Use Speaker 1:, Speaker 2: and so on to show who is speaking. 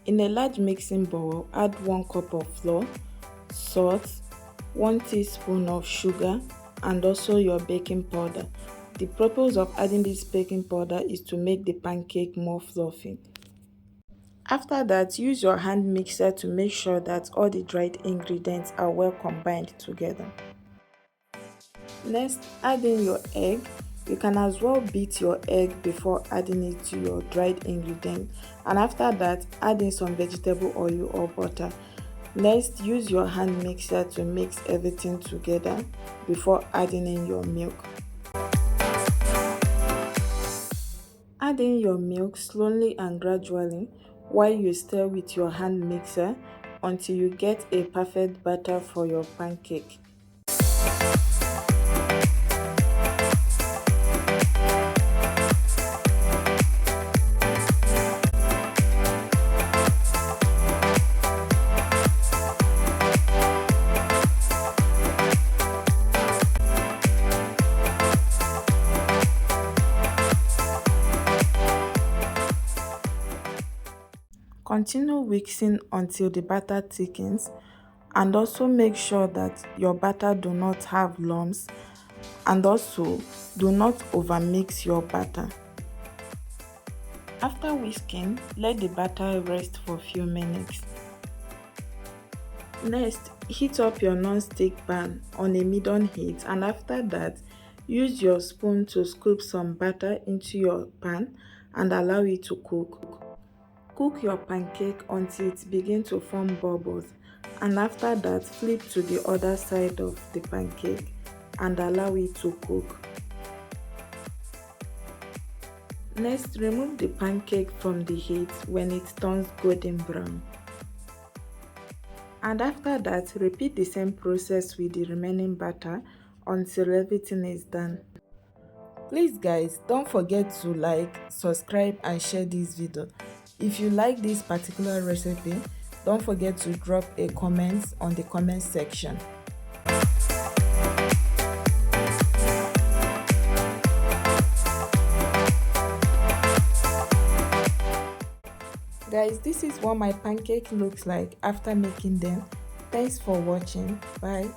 Speaker 1: In a large mixing bowl, add 1 cup of flour, salt, 1 teaspoon of sugar, and also your baking powder. The purpose of adding this baking powder is to make the pancake more fluffy. After that, use your hand mixer to make sure that all the dried ingredients are well combined together. Next, add in your egg. You can as well beat your egg before adding it to your dried ingredient, and after that add in some vegetable oil or butter. Next, use your hand mixer to mix everything together before adding in your milk. Add in your milk slowly and gradually while you stir with your hand mixer until you get a perfect batter for your pancake. Continue mixing until the batter thickens, and also make sure that your batter do not have lumps, and also do not overmix your batter. After whisking, let the batter rest for a few minutes. Next, heat up your non-stick pan on a medium heat, and after that use your spoon to scoop some batter into your pan and allow it to cook. Cook your pancake until it begins to form bubbles, and after that flip to the other side of the pancake and allow it to cook. Next, remove the pancake from the heat when it turns golden brown. And after that, repeat the same process with the remaining batter until everything is done. Please guys, don't forget to like, subscribe and share this video. If you like this particular recipe, don't forget to drop a comment on the comment section. Guys, this is what my pancake looks like after making them. Thanks for watching. Bye.